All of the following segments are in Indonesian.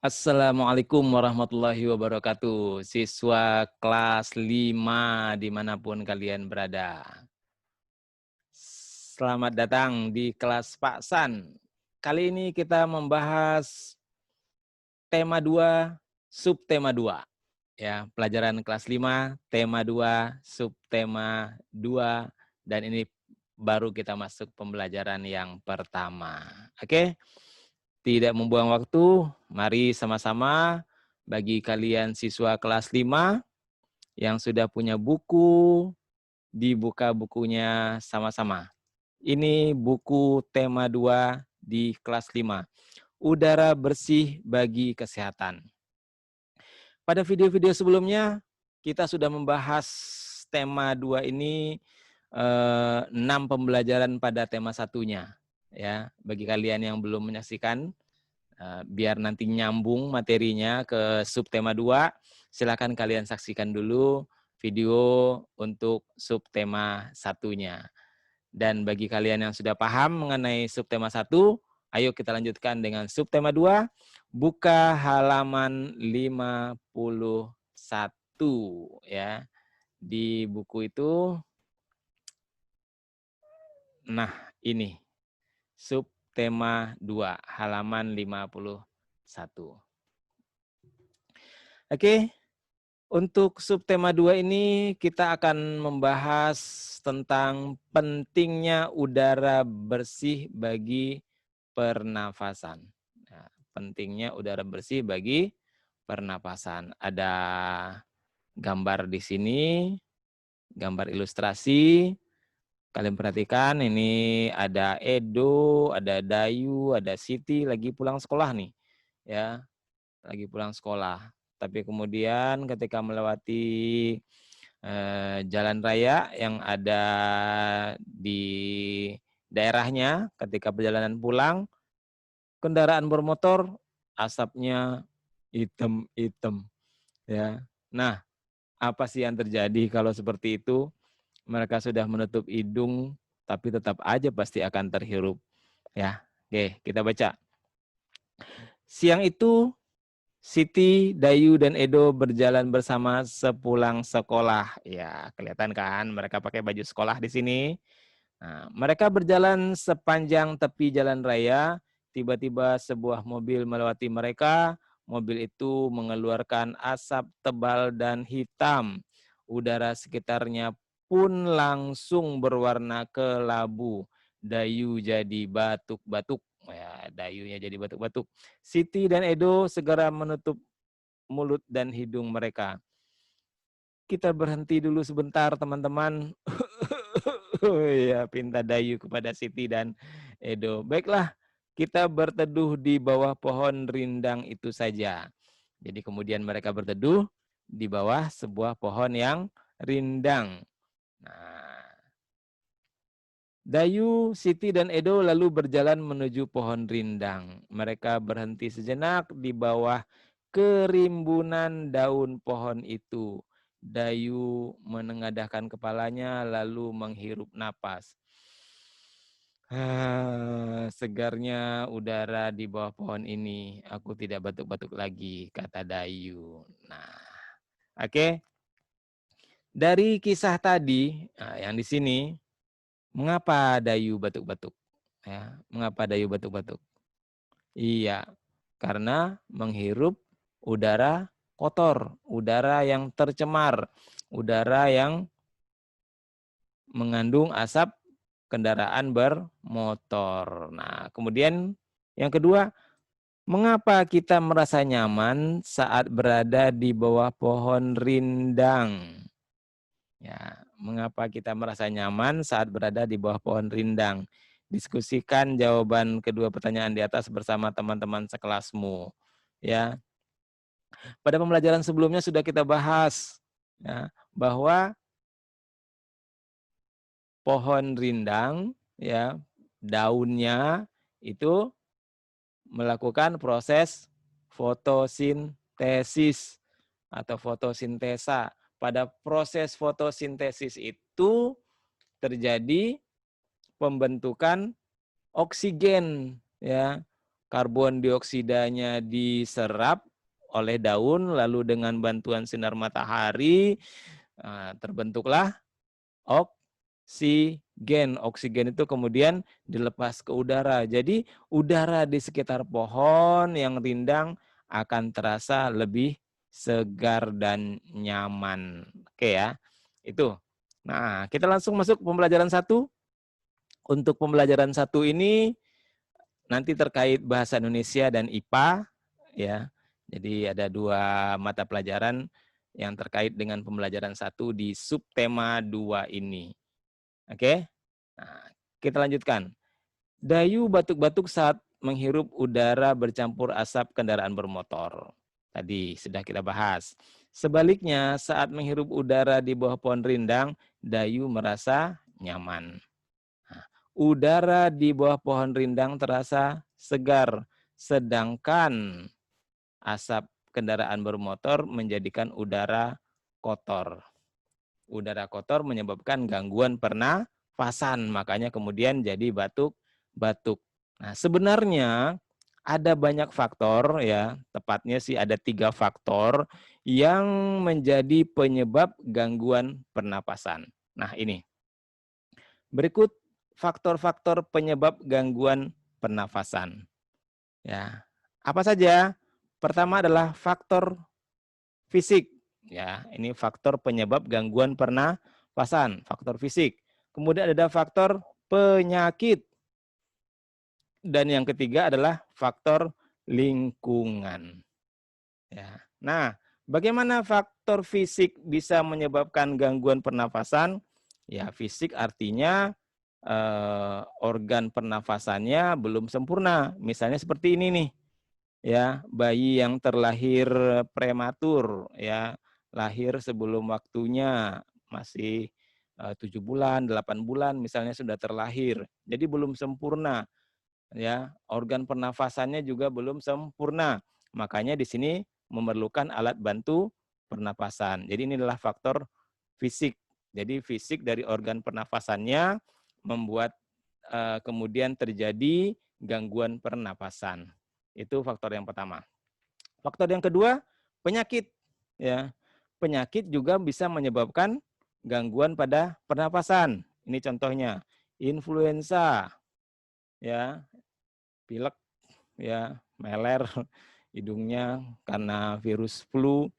Assalamualaikum warahmatullahi wabarakatuh. Siswa kelas 5 dimanapun kalian berada. Selamat datang di kelas Pak San. Kali ini kita membahas tema 2, subtema 2. Ya, pelajaran kelas 5, tema 2, subtema 2, dan ini baru kita masuk pembelajaran yang pertama. Oke? Tidak membuang waktu, mari sama-sama bagi kalian siswa kelas 5 yang sudah punya buku, dibuka bukunya sama-sama. Ini buku tema 2 di kelas 5. Udara bersih bagi kesehatan. Pada video-video sebelumnya, kita sudah membahas tema 2 ini 6 pembelajaran pada tema satunya. Ya, bagi kalian yang belum menyaksikan, biar nanti nyambung materinya ke subtema 2, silakan kalian saksikan dulu video untuk subtema satunya. Dan bagi kalian yang sudah paham mengenai subtema 1, ayo kita lanjutkan dengan subtema 2, buka halaman 51 ya. Di buku itu, nah ini, subtema 2, halaman 51. Oke, untuk subtema 2 ini kita akan membahas tentang pentingnya udara bersih bagi pernafasan. Nah, pentingnya udara bersih bagi pernapasan. Ada gambar di sini, gambar ilustrasi. Kalian perhatikan ini ada Edo, ada Dayu, ada Siti lagi pulang sekolah nih. Ya, lagi pulang sekolah. Tapi kemudian ketika melewati jalan raya yang ada di daerahnya, ketika perjalanan pulang, kendaraan bermotor asapnya hitam-hitam ya. Nah, apa sih yang terjadi kalau seperti itu? Mereka sudah menutup hidung tapi tetap aja pasti akan terhirup ya. Oke, kita baca. Siang itu Siti, Dayu, dan Edo berjalan bersama sepulang sekolah. Ya, kelihatan kan mereka pakai baju sekolah di sini. Nah, mereka berjalan sepanjang tepi jalan raya. Tiba-tiba sebuah mobil melewati mereka. Mobil itu mengeluarkan asap tebal dan hitam. Udara sekitarnya pun langsung berwarna kelabu. Dayu jadi batuk-batuk. Ya, Dayunya jadi batuk-batuk. Siti dan Edo segera menutup mulut dan hidung mereka. Kita berhenti dulu sebentar, teman-teman. Ya, pinta Dayu kepada Siti dan Edo. Baiklah, kita berteduh di bawah pohon rindang itu saja. Jadi kemudian mereka berteduh di bawah sebuah pohon yang rindang. Nah, Dayu, Siti, dan Edo lalu berjalan menuju pohon rindang. Mereka berhenti sejenak di bawah kerimbunan daun pohon itu. Dayu menengadahkan kepalanya lalu menghirup napas. Segarnya udara di bawah pohon ini. Aku tidak batuk-batuk lagi, kata Dayu. Nah, oke. Dari kisah tadi, yang di sini, mengapa Dayu batuk-batuk? Ya, mengapa Dayu batuk-batuk? Iya, karena menghirup udara kotor, udara yang tercemar, udara yang mengandung asap kendaraan bermotor. Nah, kemudian yang kedua, mengapa kita merasa nyaman saat berada di bawah pohon rindang? Ya, mengapa kita merasa nyaman saat berada di bawah pohon rindang? Diskusikan jawaban kedua pertanyaan di atas bersama teman-teman sekelasmu. Ya, pada pembelajaran sebelumnya sudah kita bahas ya, bahwa pohon rindang ya, daunnya itu melakukan proses fotosintesis atau fotosintesa. Pada proses fotosintesis itu terjadi pembentukan oksigen ya. karbon dioksidanya diserap oleh daun, lalu dengan bantuan sinar matahari terbentuklah oksigen. Oksigen itu kemudian dilepas ke udara. Jadi udara di sekitar pohon yang rindang akan terasa lebih segar dan nyaman. Oke ya, itu. Nah, kita langsung masuk pembelajaran 1. Untuk pembelajaran 1 ini nanti terkait bahasa Indonesia dan IPA ya. Jadi ada 2 mata pelajaran yang terkait dengan pembelajaran 1 di subtema 2 ini. Oke? Nah, kita lanjutkan. Dayu batuk-batuk saat menghirup udara bercampur asap kendaraan bermotor. Tadi sudah kita bahas. Sebaliknya, saat menghirup udara di bawah pohon rindang, Dayu merasa nyaman. Nah, udara di bawah pohon rindang terasa segar, sedangkan asap kendaraan bermotor menjadikan udara kotor. Udara kotor menyebabkan gangguan pernafasan, makanya kemudian jadi batuk-batuk. Nah, sebenarnya ada banyak faktor ya, tepatnya sih ada 3 faktor yang menjadi penyebab gangguan pernapasan. Nah, ini. Berikut faktor-faktor penyebab gangguan pernafasan. Ya. Apa saja? Pertama adalah faktor fisik. Ya, ini faktor penyebab gangguan pernapasan, faktor fisik. Kemudian ada faktor penyakit. Dan yang ketiga adalah faktor lingkungan. Ya. Nah, bagaimana faktor fisik bisa menyebabkan gangguan pernafasan? Ya, fisik artinya organ pernafasannya belum sempurna. Misalnya seperti ini nih. Ya, bayi yang terlahir prematur ya, lahir sebelum waktunya, masih 7 bulan, 8 bulan misalnya sudah terlahir. Jadi belum sempurna ya, organ pernafasannya juga belum sempurna. Makanya di sini memerlukan alat bantu pernapasan. Jadi ini adalah faktor fisik. Jadi fisik dari organ pernafasannya membuat kemudian terjadi gangguan pernapasan. Itu faktor yang pertama. Faktor yang kedua, penyakit. Ya, penyakit juga bisa menyebabkan gangguan pada pernapasan. Ini contohnya, influenza, ya, pilek, ya, meler hidungnya karena virus flu,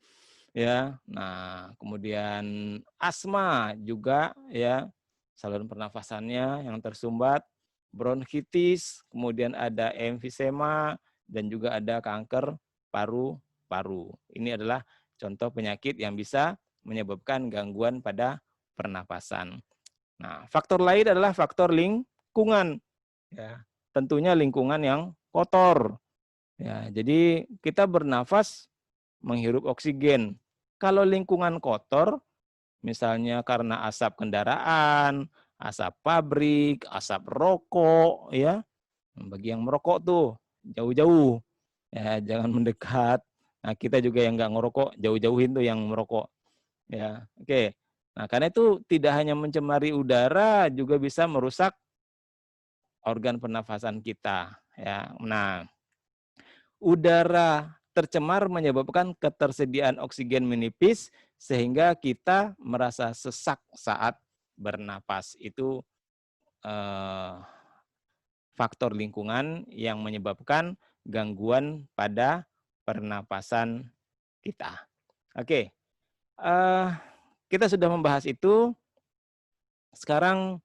ya. Nah, kemudian asma juga, ya, saluran pernafasannya yang tersumbat, bronkitis, kemudian ada emfisema, dan juga ada kanker paru-paru. Ini adalah contoh penyakit yang bisa menyebabkan gangguan pada pernapasan. Nah, faktor lain adalah faktor lingkungan. Ya, tentunya lingkungan yang kotor. Ya, jadi kita bernafas menghirup oksigen. Kalau lingkungan kotor, misalnya karena asap kendaraan, asap pabrik, asap rokok, ya. Bagi yang merokok tuh jauh-jauh, ya jangan mendekat. Nah, kita juga yang nggak ngerokok, jauh-jauhin tuh yang merokok. Ya, oke. Nah, karena itu tidak hanya mencemari udara, juga bisa merusak organ pernafasan kita. Ya, nah, udara tercemar menyebabkan ketersediaan oksigen menipis sehingga kita merasa sesak saat bernapas. Itu faktor lingkungan yang menyebabkan gangguan pada pernapasan kita. Oke, kita sudah membahas itu. Sekarang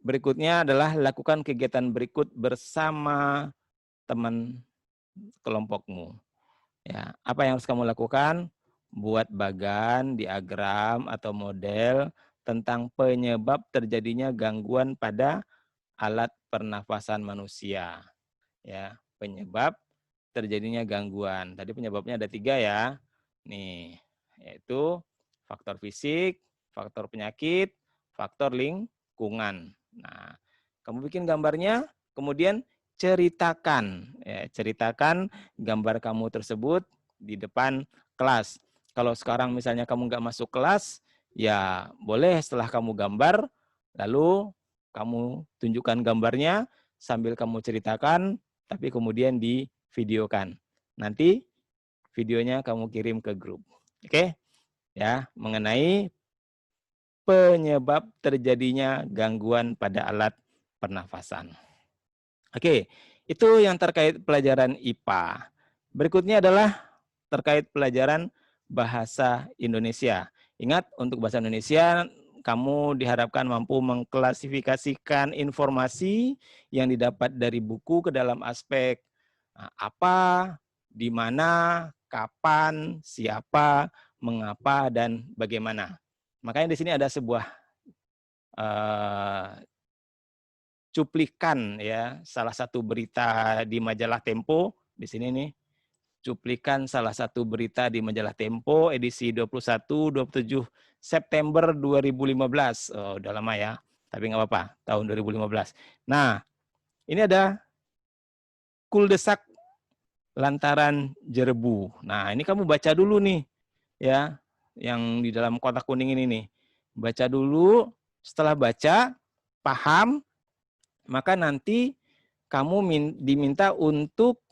berikutnya adalah lakukan kegiatan berikut bersama teman kelompokmu. Ya, apa yang harus kamu lakukan? Buat bagan, diagram, atau model tentang penyebab terjadinya gangguan pada alat pernafasan manusia. Ya, penyebab terjadinya gangguan. Tadi penyebabnya ada 3 ya. Nih, yaitu faktor fisik, faktor penyakit, faktor lingkungan. Nah, kamu bikin gambarnya, kemudian ceritakan. Ya, ceritakan gambar kamu tersebut di depan kelas. Kalau sekarang misalnya kamu nggak masuk kelas, ya boleh setelah kamu gambar, lalu kamu tunjukkan gambarnya sambil kamu ceritakan tapi kemudian divideokan. Nanti videonya kamu kirim ke grup. Oke? Ya, mengenai penyebab terjadinya gangguan pada alat pernafasan. Oke, itu yang terkait pelajaran IPA. Berikutnya adalah terkait pelajaran bahasa Indonesia. Ingat, untuk bahasa Indonesia, kamu diharapkan mampu mengklasifikasikan informasi yang didapat dari buku ke dalam aspek apa, di mana, kapan, siapa, mengapa, dan bagaimana. Makanya di sini ada sebuah cuplikan ya, salah satu berita di majalah Tempo di sini nih. Cuplikan salah satu berita di majalah Tempo edisi 21-27 September 2015. Oh, udah lama ya, tapi nggak apa-apa, tahun 2015. Nah, ini ada kuldesak lantaran Jerbu. Nah, ini kamu baca dulu nih, ya, yang di dalam kotak kuning ini nih. Baca dulu, setelah baca, paham, maka nanti kamu diminta untuk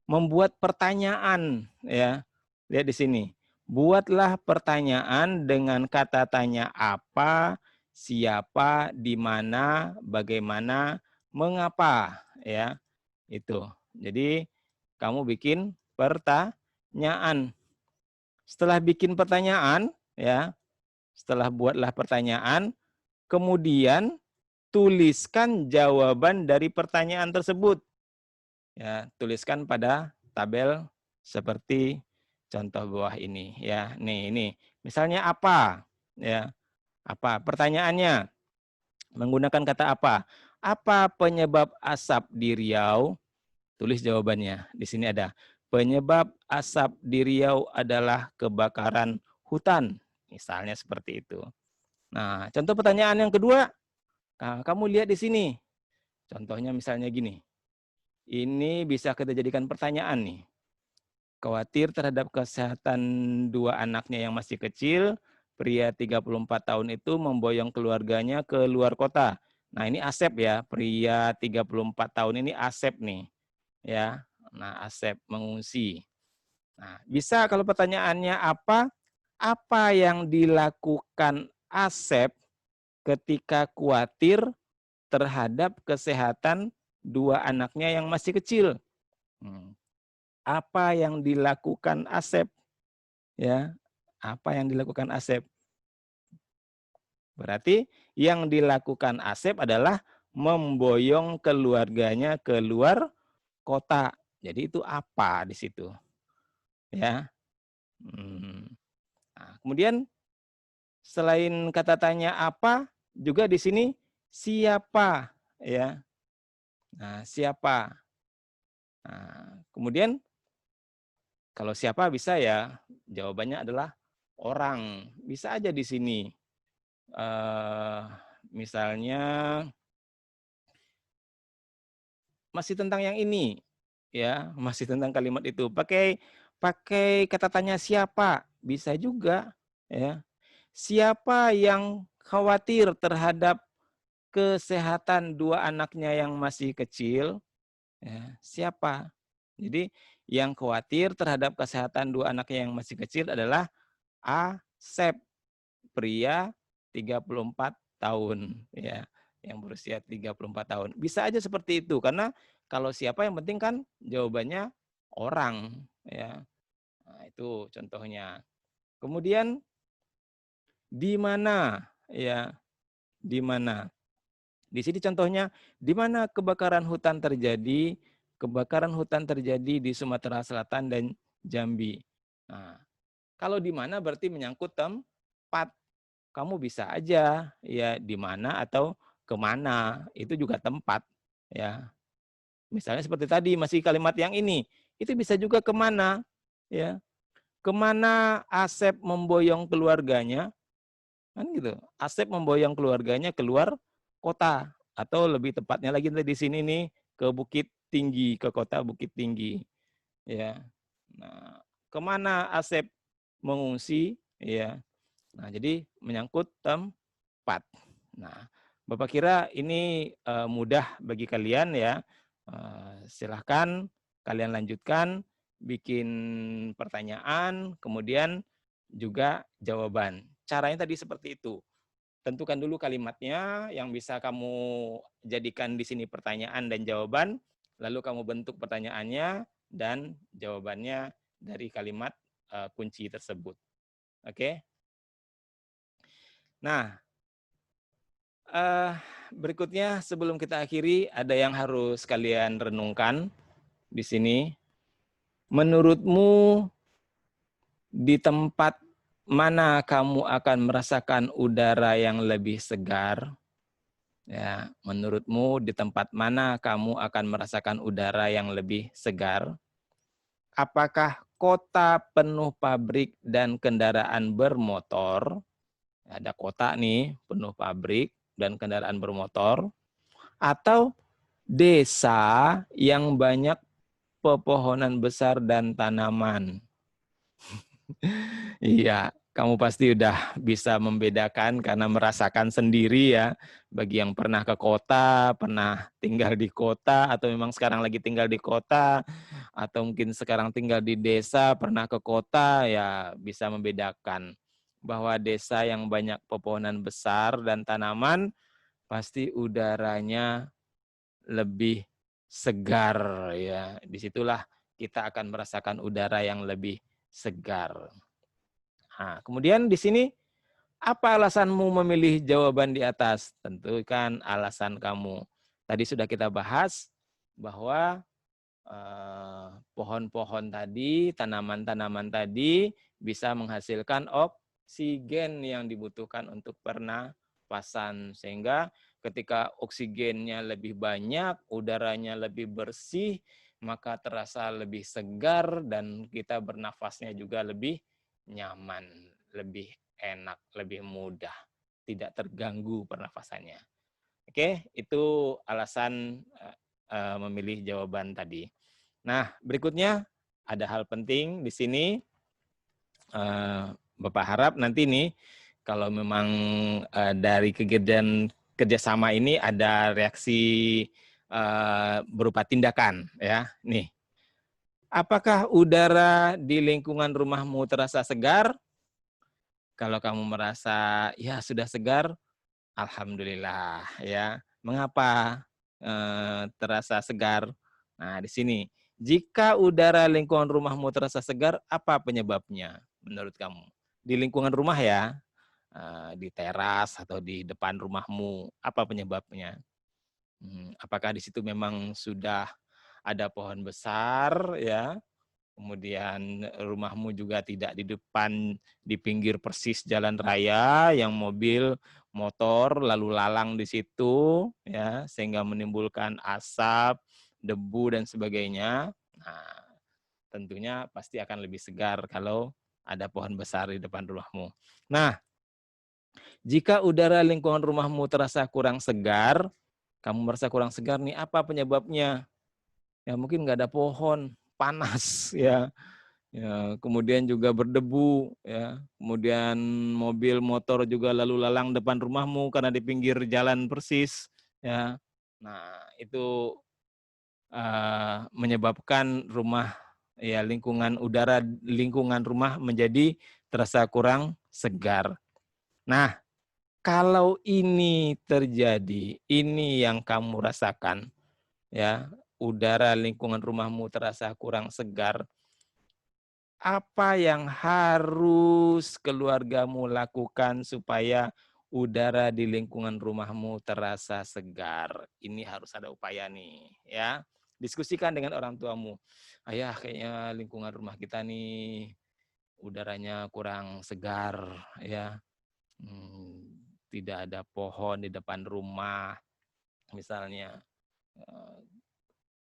membuat pertanyaan, ya. Lihat di sini. Buatlah pertanyaan dengan kata tanya apa, siapa, di mana, bagaimana, mengapa, ya. Itu. Jadi kamu bikin pertanyaan. Setelah bikin pertanyaan, ya, setelah buatlah pertanyaan, kemudian tuliskan jawaban dari pertanyaan tersebut. Ya, tuliskan pada tabel seperti contoh bawah ini ya. Nih, ini. Misalnya apa? Ya. Apa? Pertanyaannya menggunakan kata apa? Apa penyebab asap di Riau? Tulis jawabannya. Di sini ada. Penyebab asap di Riau adalah kebakaran hutan. Misalnya seperti itu. Nah, contoh pertanyaan yang kedua, nah, kamu lihat di sini. Contohnya misalnya gini. Ini bisa kita jadikan pertanyaan nih. Khawatir terhadap kesehatan dua anaknya yang masih kecil, pria 34 tahun itu memboyong keluarganya ke luar kota. Nah, ini Asep ya, pria 34 tahun ini Asep nih. Ya. Nah, Asep mengungsi. Nah, bisa kalau pertanyaannya apa? Apa yang dilakukan Asep ketika khawatir terhadap kesehatan dua anaknya yang masih kecil? Apa yang dilakukan Asep? Ya, apa yang dilakukan Asep? Berarti yang dilakukan Asep adalah memboyong keluarganya ke luar kota. Jadi itu apa di situ? Ya. Nah, kemudian selain kata tanya apa, juga di sini siapa, ya. Nah, siapa. Nah, kemudian kalau siapa bisa ya, jawabannya adalah orang. Bisa aja di sini. Misalnya masih tentang yang ini, ya, masih tentang kalimat itu. Pakai kata tanya siapa, bisa juga, ya. Siapa yang khawatir terhadap kesehatan dua anaknya yang masih kecil? Ya, siapa? Jadi yang khawatir terhadap kesehatan dua anaknya yang masih kecil adalah Asep, pria 34 tahun, ya, yang berusia 34 tahun. Bisa aja seperti itu, karena kalau siapa yang penting kan jawabannya orang, ya. Nah, itu contohnya. Kemudian di mana, ya, di mana? Di sini contohnya, di mana kebakaran hutan terjadi? Kebakaran hutan terjadi di Sumatera Selatan dan Jambi. Nah, kalau di mana berarti menyangkut tempat. Kamu bisa aja ya di mana atau kemana, itu juga tempat ya. Misalnya seperti tadi masih kalimat yang ini, itu bisa juga kemana ya. Kemana Asep memboyong keluarganya, kan gitu. Asep memboyong keluarganya keluar kota atau lebih tepatnya lagi di sini nih ke Bukit Tinggi, ke kota Bukit Tinggi ya. Nah, kemana Asep mengungsi ya. Nah, jadi menyangkut tempat. Nah, Bapak kira ini mudah bagi kalian ya. Silahkan kalian lanjutkan, bikin pertanyaan, kemudian juga jawaban. Caranya tadi seperti itu. Tentukan dulu kalimatnya yang bisa kamu jadikan di sini pertanyaan dan jawaban, lalu kamu bentuk pertanyaannya dan jawabannya dari kalimat kunci tersebut. Oke? Nah, berikutnya sebelum kita akhiri, ada yang harus kalian renungkan di sini. Menurutmu di tempat mana kamu akan merasakan udara yang lebih segar? Ya, menurutmu di tempat mana kamu akan merasakan udara yang lebih segar? Apakah kota penuh pabrik dan kendaraan bermotor? Ada kota nih penuh pabrik dan kendaraan bermotor, atau desa yang banyak pepohonan besar dan tanaman? Iya, kamu pasti udah bisa membedakan karena merasakan sendiri ya. Bagi yang pernah ke kota, pernah tinggal di kota, atau memang sekarang lagi tinggal di kota, atau mungkin sekarang tinggal di desa, pernah ke kota, ya bisa membedakan bahwa desa yang banyak pepohonan besar dan tanaman, pasti udaranya lebih segar ya. Disitulah kita akan merasakan udara yang lebih segar. Nah, kemudian di sini, apa alasanmu memilih jawaban di atas? Tentukan alasan kamu. Tadi sudah kita bahas bahwa pohon-pohon tadi, tanaman-tanaman tadi bisa menghasilkan oksigen yang dibutuhkan untuk pernapasan. Sehingga ketika oksigennya lebih banyak, udaranya lebih bersih, maka terasa lebih segar dan kita bernafasnya juga lebih nyaman, lebih enak, lebih mudah, tidak terganggu pernafasannya. Oke, itu alasan memilih jawaban tadi. Nah, berikutnya ada hal penting di sini. Bapak harap nanti nih, kalau memang dari kegiatan kerjasama ini ada reaksi berupa tindakan, ya. Nih, apakah udara di lingkungan rumahmu terasa segar? Kalau kamu merasa ya sudah segar, alhamdulillah ya. Mengapa terasa segar? Nah, di sini. Jika udara lingkungan rumahmu terasa segar, apa penyebabnya menurut kamu? Di lingkungan rumah ya, di teras atau di depan rumahmu, apa penyebabnya? Apakah di situ memang sudah ada pohon besar ya, kemudian rumahmu juga tidak di depan, di pinggir persis jalan raya yang mobil, motor lalu lalang di situ ya, sehingga menimbulkan asap, debu dan sebagainya. Nah, tentunya pasti akan lebih segar kalau ada pohon besar di depan rumahmu. Nah, jika udara lingkungan rumahmu terasa kurang segar, kamu merasa kurang segar nih, apa penyebabnya? Ya mungkin nggak ada pohon, panas ya. Ya, kemudian juga berdebu, ya. Kemudian mobil, motor juga lalu lalang depan rumahmu karena di pinggir jalan persis, ya. Nah, itu menyebabkan rumah, ya lingkungan udara lingkungan rumah menjadi terasa kurang segar. Nah, kalau ini terjadi, ini yang kamu rasakan, ya, udara lingkungan rumahmu terasa kurang segar. Apa yang harus keluargamu lakukan supaya udara di lingkungan rumahmu terasa segar? Ini harus ada upaya nih, ya. Diskusikan dengan orang tuamu. Ayah, kayaknya lingkungan rumah kita nih udaranya kurang segar, ya. Tidak ada pohon di depan rumah, misalnya.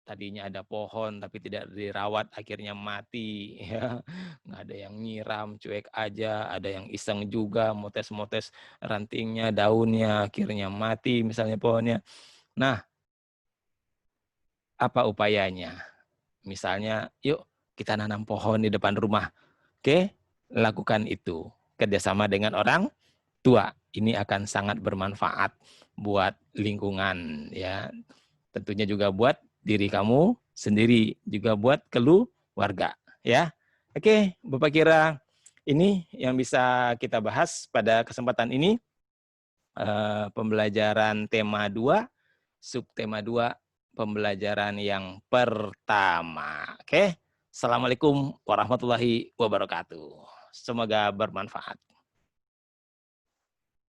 Tadinya ada pohon tapi tidak dirawat akhirnya mati ya, nggak ada yang nyiram, cuek aja, ada yang iseng juga motes-motes rantingnya, daunnya, akhirnya mati misalnya pohonnya. Nah, apa upayanya? Misalnya, yuk kita nanam pohon di depan rumah. Oke, lakukan itu kerjasama dengan orang tua. Ini akan sangat bermanfaat buat lingkungan ya. Tentunya juga buat diri kamu sendiri, juga buat keluarga, ya. Oke, Bapak kira ini yang bisa kita bahas pada kesempatan ini, pembelajaran tema 2, subtema 2, pembelajaran yang pertama. Oke, Assalamualaikum warahmatullahi wabarakatuh. Semoga bermanfaat.